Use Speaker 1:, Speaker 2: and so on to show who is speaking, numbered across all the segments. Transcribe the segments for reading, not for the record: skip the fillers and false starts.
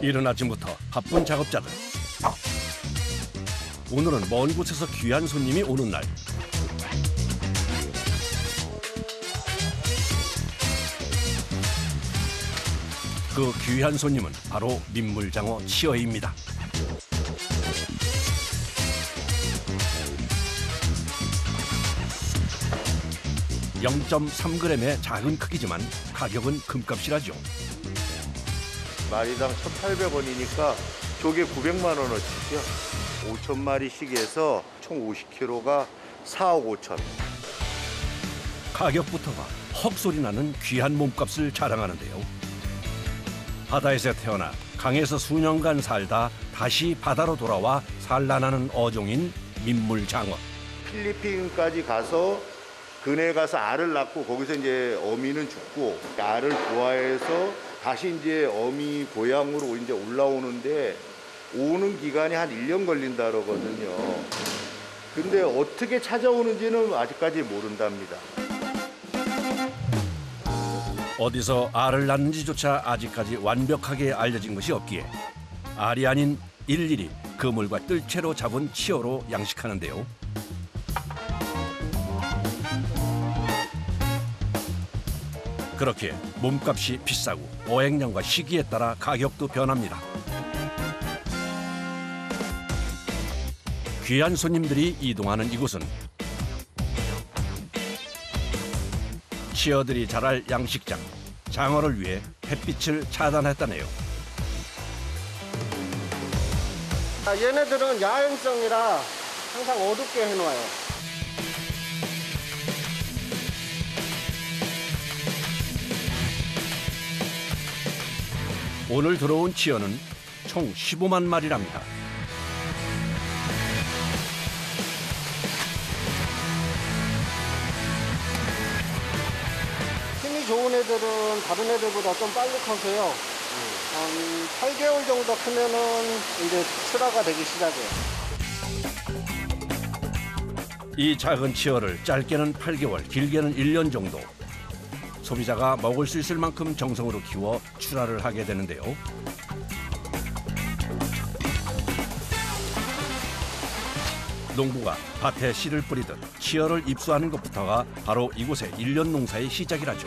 Speaker 1: 이른 아침부터 바쁜 작업자들. 오늘은 먼 곳에서 귀한 손님이 오는 날. 그 귀한 손님은 바로 민물장어 치어입니다. (0.3g의) 작은 크기지만 가격은 금값이라죠.
Speaker 2: 마리당 1,800원이니까 조개 900만 원어치죠. 5,000마리씩 해서 총 50kg가 4억 5천.
Speaker 1: 가격부터가 헉소리 나는 귀한 몸값을 자랑하는데요. 바다에서 태어나 강에서 수년간 살다 다시 바다로 돌아와 산란하는 어종인 민물장어.
Speaker 2: 필리핀까지 가서 근해에 가서 알을 낳고 거기서 이제 어미는 죽고 알을 부화해서 다시 이제 어미 고향으로 이제 올라오는데 오는 기간이 한 1년 걸린다 그러거든요. 근데 어떻게 찾아오는지는 아직까지 모른답니다.
Speaker 1: 어디서 알을 낳는지조차 아직까지 완벽하게 알려진 것이 없기에 알이 아닌 일일이 그물과 뜰채로 잡은 치어로 양식하는데요. 그렇게 몸값이 비싸고 어획량과 시기에 따라 가격도 변합니다. 귀한 손님들이 이동하는 이곳은 치어들이 자랄 양식장. 장어를 위해 햇빛을 차단했다네요.
Speaker 3: 얘네들은 야행성이라 항상 어둡게 해놓아요.
Speaker 1: 오늘 들어온 치어는 총 15만 마리랍니다.
Speaker 3: 힘이 좋은 애들은 다른 애들보다 좀 빨리 커서요. 한 8개월 정도 크면은 이제 출하가 되기 시작해요.
Speaker 1: 이 작은 치어를 짧게는 8개월, 길게는 1년 정도. 소비자가 먹을 수 있을 만큼 정성으로 키워 출하를 하게 되는데요. 농부가 밭에 씨를 뿌리듯 치어를 입수하는 것부터가 바로 이곳의 1년 농사의 시작이라죠.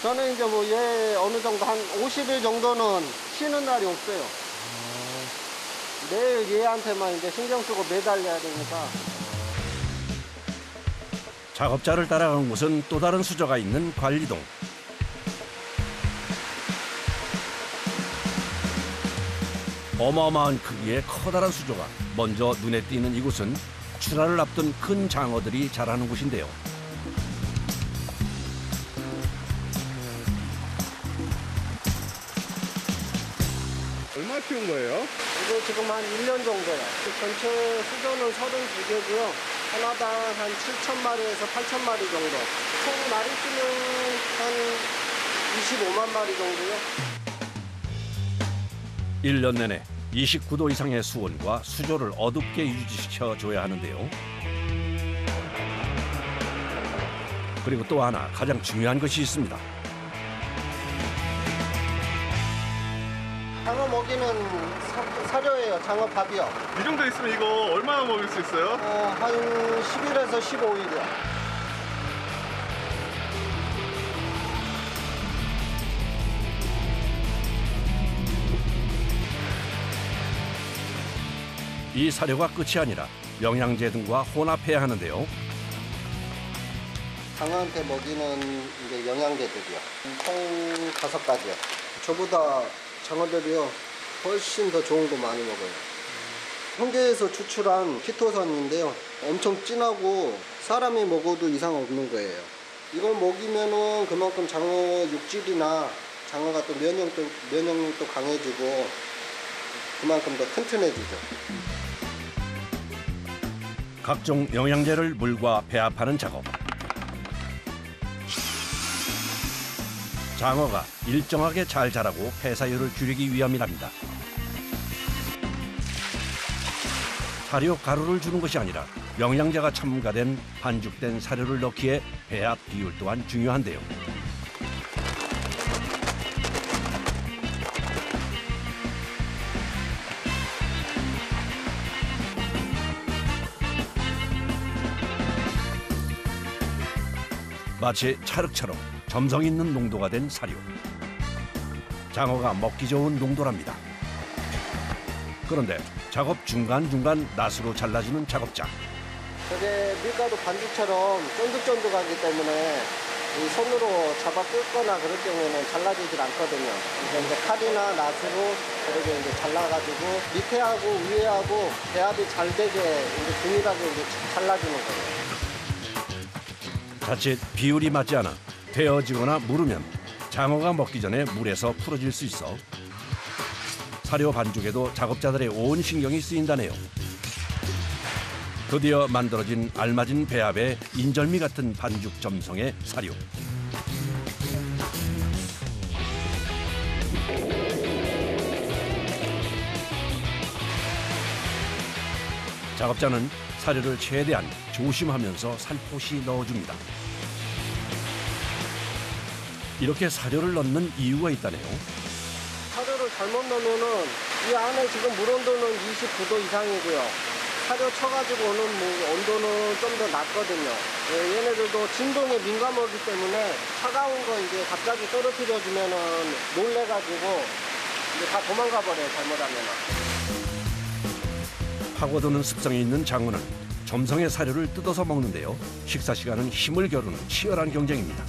Speaker 3: 저는 이제 뭐 얘 어느 정도 한 50일 정도는 쉬는 날이 없어요. 매일 얘한테만 이제 신경 쓰고 매달려야 되니까.
Speaker 1: 작업자를 따라간 곳은 또 다른 수조가 있는 관리동. 어마어마한 크기의 커다란 수조가 먼저 눈에 띄는 이곳은 출하를 앞둔 큰 장어들이 자라는 곳인데요.
Speaker 4: 얼마 키운 거예요?
Speaker 3: 이거 지금 한 1년 정도요. 전체 수조는 32개고요. 하나당 한 7,000마리에서 8,000마리 정도. 총 마리수는 한 25만 마리 정도요.
Speaker 1: 1년 내내 29도 이상의 수온과 수조를 어둡게 유지시켜줘야 하는데요. 그리고 또 하나 가장 중요한 것이 있습니다.
Speaker 3: 장어 먹이는 사료예요. 장어 밥이요.
Speaker 4: 이 정도 있으면 이거 얼마나 먹을 수 있어요?
Speaker 3: 한 10일에서 15일이요.
Speaker 1: 이 사료가 끝이 아니라 영양제 등과 혼합해야 하는데요.
Speaker 3: 장어한테 먹이는 이제 영양제들이요. 총 5가지요. 저보다 장어들이요 훨씬 더 좋은 거 많이 먹어요. 현계에서 추출한 키토산인데요. 엄청 진하고 사람이 먹어도 이상 없는 거예요. 이걸 먹이면은 그만큼 장어 육질이나 장어가 또 면역력도 강해지고 그만큼 더 튼튼해지죠.
Speaker 1: 각종 영양제를 물과 배합하는 작업. 장어가 일정하게 잘 자라고 폐사율을 줄이기 위함이랍니다. 사료 가루를 주는 것이 아니라 영양제가 첨가된 반죽된 사료를 넣기에 배합 비율 또한 중요한데요. 마치 찰흙처럼 점성 있는 농도가 된 사료. 장어가 먹기 좋은 농도랍니다. 그런데 작업 중간중간 낫으로 잘라주는 작업장.
Speaker 3: 저게 밀가루 반죽처럼 쫀득쫀득하기 때문에 이 손으로 잡아 뜯거나 그럴 경우에는 잘라지질 않거든요. 그래서 이제 칼이나 낫으로 이렇게 이제 잘라가지고 밑에하고 위에하고 배합이 잘 되게 이제 균일하게 이제 잘라주는 거예요.
Speaker 1: 자칫 비율이 맞지 않아 데워지거나 무르면 장어가 먹기 전에 물에서 풀어질 수 있어 사료 반죽에도 작업자들의 온 신경이 쓰인다네요. 드디어 만들어진 알맞은 배합의 인절미 같은 반죽 점성의 사료. 작업자는 사료를 최대한 조심하면서 살포시 넣어줍니다. 이렇게 사료를 넣는 이유가 있다네요.
Speaker 3: 사료를 잘못 넣으면은 이 안에 지금 물 온도는 29도 이상이고요. 사료 쳐가지고 오는 온도는 좀 더 낮거든요. 얘네들도 진동에 민감하기 때문에 차가운 거 이제 갑자기 떨어뜨려주면은 놀래가지고 이제 다 도망가 버려요, 잘못하면은.
Speaker 1: 파고드는 습성이 있는 장어는 점성의 사료를 뜯어서 먹는데요. 식사 시간은 힘을 겨루는 치열한 경쟁입니다.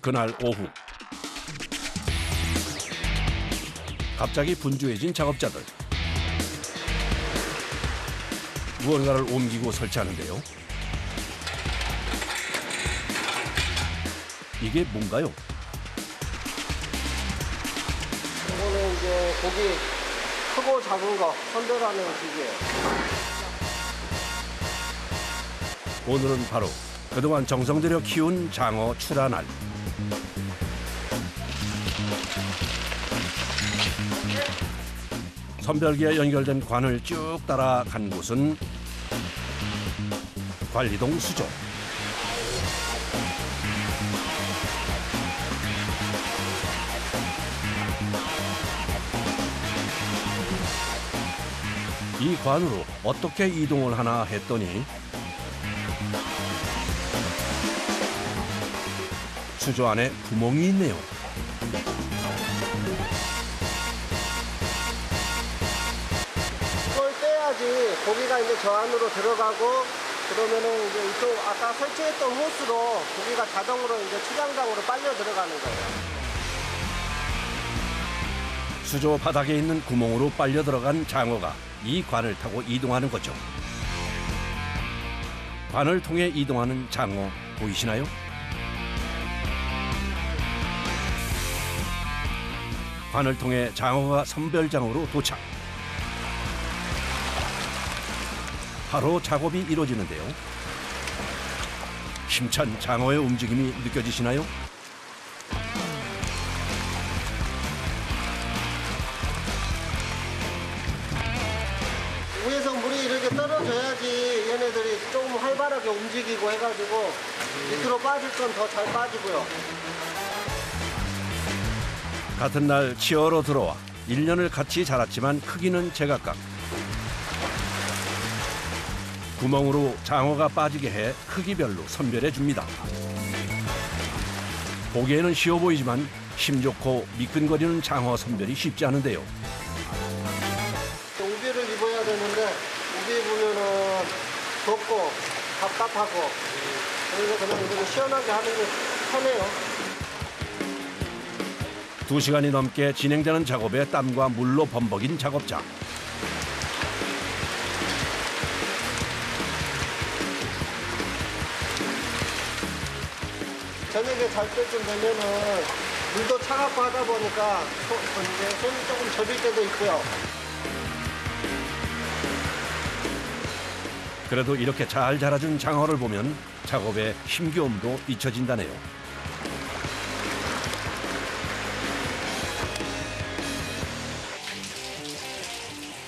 Speaker 1: 그날 오후 갑자기 분주해진 작업자들. 무언가를 옮기고 설치하는데요. 이게 뭔가요?
Speaker 3: 이거는 이제 고기 크고 작은 거 선별하는 기계예요.
Speaker 1: 오늘은 바로 그동안 정성 들여 키운 장어 출하날. 선별기에 연결된 관을 쭉 따라 간 곳은 관리동 수조. 이 관으로 어떻게 이동을 하나 했더니 수조 안에 구멍이 있네요.
Speaker 3: 이걸 떼야지 고기가 이제 저 안으로 들어가고 그러면은 이제 이쪽 아까 설치했던 호스로 고기가 자동으로 이제 출양장으로 빨려 들어가는 거예요.
Speaker 1: 수조 바닥에 있는 구멍으로 빨려 들어간 장어가 이 관을 타고 이동하는 거죠. 관을 통해 이동하는 장어 보이시나요? 관을 통해 장어가 선별장으로 도착. 바로 작업이 이루어지는데요. 힘찬 장어의 움직임이 느껴지시나요?
Speaker 3: 위에서 물이 이렇게 떨어져야지 얘네들이 조금 활발하게 움직이고 해가지고 밑으로 빠질 건 더 잘 빠지고요.
Speaker 1: 같은 날 치어로 들어와 1년을 같이 자랐지만 크기는 제각각. 구멍으로 장어가 빠지게 해 크기별로 선별해 줍니다. 보기에는 쉬워 보이지만 힘 좋고 미끈거리는 장어 선별이 쉽지 않은데요.
Speaker 3: 우비를 입어야 되는데 우비 입으면은 덥고 답답하고 그래서 그냥 이렇게 시원하게 하는 게 편해요.
Speaker 1: 2시간이 넘게 진행되는 작업에 땀과 물로 범벅인 작업장.
Speaker 3: 저녁에 잘 때쯤 되면은 물도 차갑고 하다 보니까 이제 손이 조금 저릴 때도 있고요.
Speaker 1: 그래도 이렇게 잘 자라준 장어를 보면 작업의 힘겨움도 잊혀진다네요.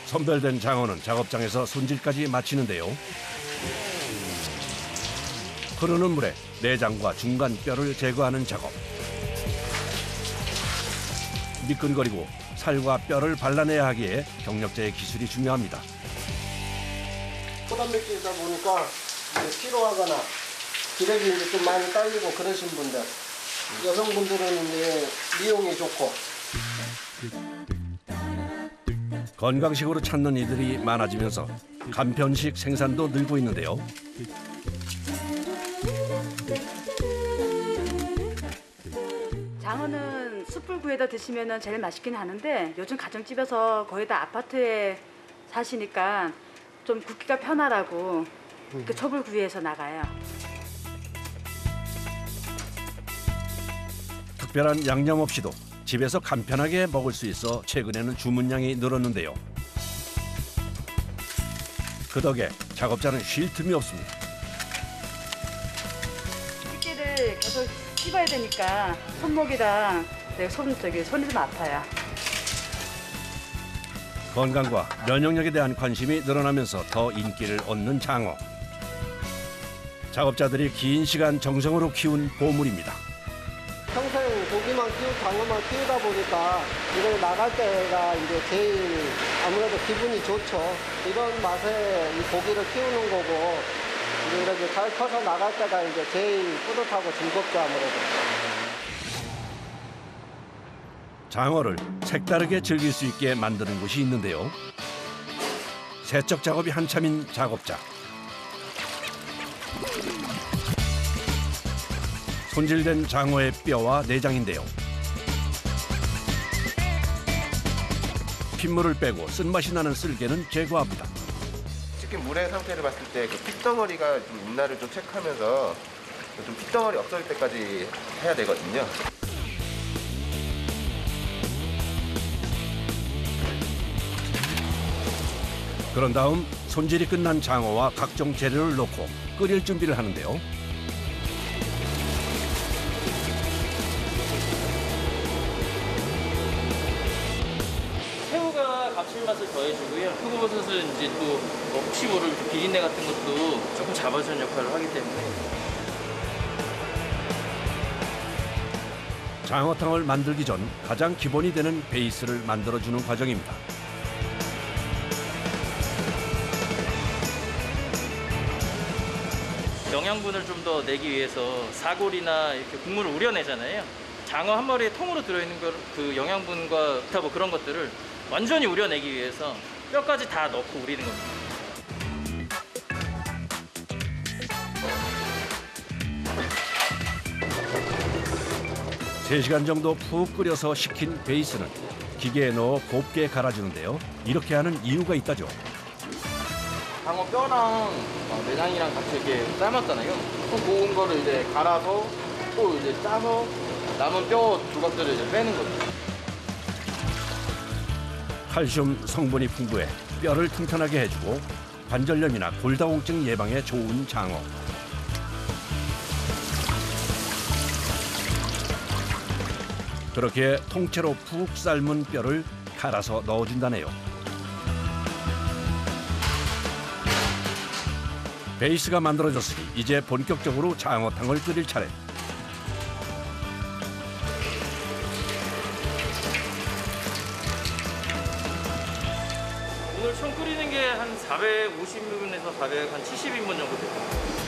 Speaker 1: 선별된 장어는 작업장에서 손질까지 마치는데요. 흐르는 물에 내장과 중간 뼈를 제거하는 작업. 미끈거리고 살과 뼈를 발라내야 하기에 경력자의 기술이 중요합니다.
Speaker 3: 포단백질이다 보니까 이제 피로하거나 기력이 이제 좀 많이 딸리고 그러신 분들, 여성분들은 이제 미용에 좋고.
Speaker 1: 건강식으로 찾는 이들이 많아지면서 간편식 생산도 늘고 있는데요.
Speaker 5: 장어는 숯불 구이에다 드시면 제일 맛있긴 하는데 요즘 가정집에서 거의 다 아파트에 사시니까 좀 굽기가 편하라고 그 촛불 구이에서 나가요.
Speaker 1: 특별한 양념 없이도 집에서 간편하게 먹을 수 있어 최근에는 주문량이 늘었는데요. 그 덕에 작업자는 쉴 틈이 없습니다.
Speaker 5: 집게를 계속 씹어야 되니까 손목이랑 손이 좀 아파요.
Speaker 1: 건강과 면역력에 대한 관심이 늘어나면서 더 인기를 얻는 장어. 작업자들이 긴 시간 정성으로 키운 보물입니다.
Speaker 3: 평생 고기만 장어만 키우다 보니까 이걸 나갈 때가 이제 제일 아무래도 기분이 좋죠. 이런 맛에 이 고기를 키우는 거고 이제 이렇게 잘 커서 나갈 때가 이제 제일 뿌듯하고 즐겁죠, 아무래도.
Speaker 1: 장어를 색다르게 즐길 수 있게 만드는 곳이 있는데요. 세척 작업이 한참인 작업자. 손질된 장어의 뼈와 내장인데요. 핏물을 빼고 쓴맛이 나는 쓸개는 제거합니다.
Speaker 6: 치킨 물의 상태를 봤을 때 그 핏덩어리가 좀 있나를 좀 체크하면서 좀 핏덩어리 없어질 때까지 해야 되거든요.
Speaker 1: 그런 다음 손질이 끝난 장어와 각종 재료를 넣고 끓일 준비를 하는데요.
Speaker 7: 새우가 감칠맛을 더해주고요. 표고버섯은 이제 또 혹시 모를 비린내 같은 것도 조금 잡아주는 역할을 하기 때문에.
Speaker 1: 장어탕을 만들기 전 가장 기본이 되는 베이스를 만들어주는 과정입니다.
Speaker 7: 영양분을 좀 더 내기 위해서 사골이나 이렇게 국물을 우려내잖아요. 장어 한 마리에 통으로 들어있는 그 영양분과 기타 뭐 그런 것들을 완전히 우려내기 위해서 뼈까지 다 넣고 우리는 겁니다.
Speaker 1: 세 시간 정도 푹 끓여서 식힌 베이스는 기계에 넣어 곱게 갈아주는데요. 이렇게 하는 이유가 있다죠.
Speaker 7: 장어 뼈랑 내장이랑 같이 이렇게 삶았잖아요. 또 고운 거를 이제 갈아서 또 이제 짜서 남은 뼈 조각들을 이제 빼는 거죠.
Speaker 1: 칼슘 성분이 풍부해 뼈를 튼튼하게 해주고 관절염이나 골다공증 예방에 좋은 장어. 그렇게 통째로 푹 삶은 뼈를 갈아서 넣어준다네요. 베이스가 만들어졌으니 이제 본격적으로 장어탕을 끓일 차례.
Speaker 7: 오늘 총 끓이는 게 한 450인분에서 470인분 정도 돼요.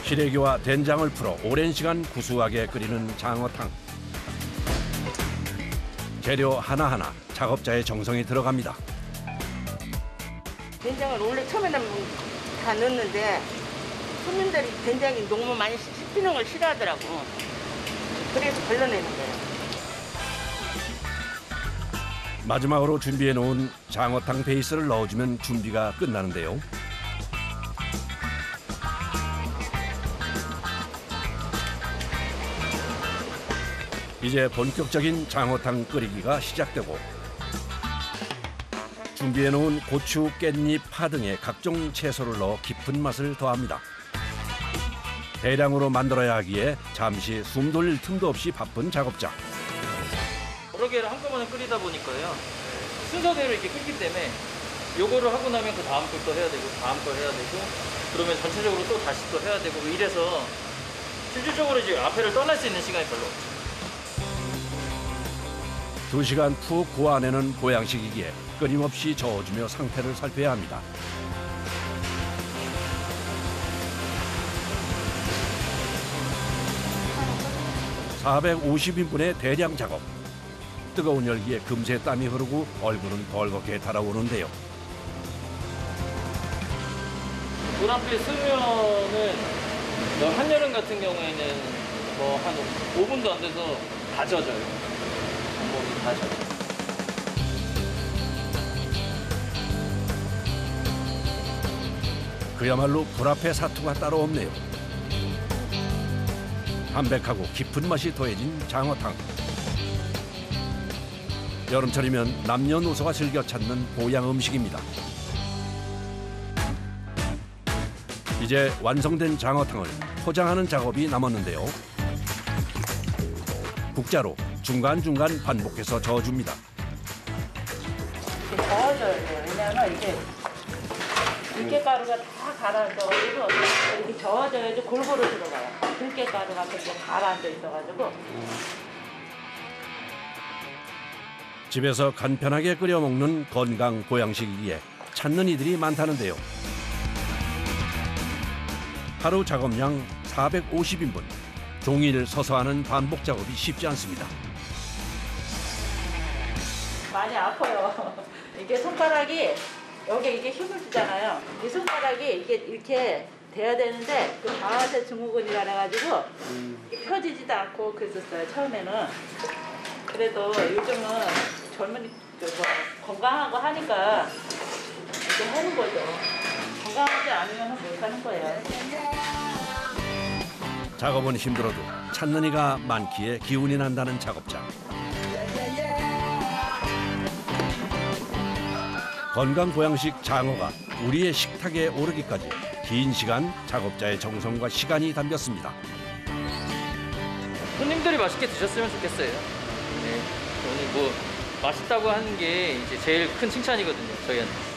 Speaker 1: 시래기와 된장을 풀어 오랜 시간 구수하게 끓이는 장어탕. 재료 하나하나 작업자의 정성이 들어갑니다.
Speaker 8: 된장을 원래 처음에는 다 넣었는데 손님들이 된장이 너무 많이 씹히는 걸 싫어하더라고. 그래서 걸러내는 거예요.
Speaker 1: 마지막으로 준비해 놓은 장어탕 베이스를 넣어주면 준비가 끝나는데요. 이제 본격적인 장어탕 끓이기가 시작되고 준비해 놓은 고추, 깻잎, 파 등의 각종 채소를 넣어 깊은 맛을 더합니다. 대량으로 만들어야 하기에 잠시 숨 돌릴 틈도 없이 바쁜 작업자.
Speaker 7: 여러 개를 한꺼번에 끓이다 보니까요. 순서대로 이렇게 끓기 때문에 요거를 하고 나면 그 다음 걸 또 해야 되고 다음 걸 해야 되고 그러면 전체적으로 또 다시 또 해야 되고 이래서 실질적으로 이제 앞에를 떠날 수 있는 시간이 별로 없죠.
Speaker 1: 2시간 푹 고아내는 보양식이기에 끊임없이 저어주며 상태를 살펴야 합니다. (450인분의) 대량 작업. 뜨거운 열기에 금세 땀이 흐르고 얼굴은 벌겋게 달아오르는데요.
Speaker 7: 물 앞에 쓰면은 한여름 같은 경우에는 뭐 한 5분도 안 돼서 다 젖어요. 몸이 다 젖어요.
Speaker 1: 그야말로 불 앞에 사투가 따로 없네요. 담백하고 깊은 맛이 더해진 장어탕. 여름철이면 남녀노소가 즐겨 찾는 보양 음식입니다. 이제 완성된 장어탕을 포장하는 작업이 남았는데요. 국자로 중간중간 반복해서 저어줍니다.
Speaker 8: 저어줘야 돼요. 왜냐면 이게 들깨가루가 다 가라앉아가지고 이렇게 저어줘야지 골고루 들어가요. 들깨가루가 그렇게 가라앉아 있어가지고.
Speaker 1: 집에서 간편하게 끓여 먹는 건강 보양식이기에 찾는 이들이 많다는데요. 하루 작업량 450인분. 종일 서서 하는 반복 작업이 쉽지 않습니다.
Speaker 8: 많이 아파요. 이게 손가락이 여기 이게 힘을 주잖아요. 이 손가락이 이게 이렇게 돼야 되는데 그 방아쇠 증후군이라 해가지고 펴지지도 않고 그랬었어요. 처음에는. 그래도 요즘은 젊은이 건강하고 하니까 이렇게 하는 거죠. 건강하지 않으면 못 하는 거예요.
Speaker 1: 작업은 힘들어도 찾는 이가 많기에 기운이 난다는 작업자. 건강 보양식 장어가 우리의 식탁에 오르기까지 긴 시간 작업자의 정성과 시간이 담겼습니다.
Speaker 7: 손님들이 맛있게 드셨으면 좋겠어요. 네. 저는 뭐 맛있다고 하는 게 이제 제일 큰 칭찬이거든요, 저희한테.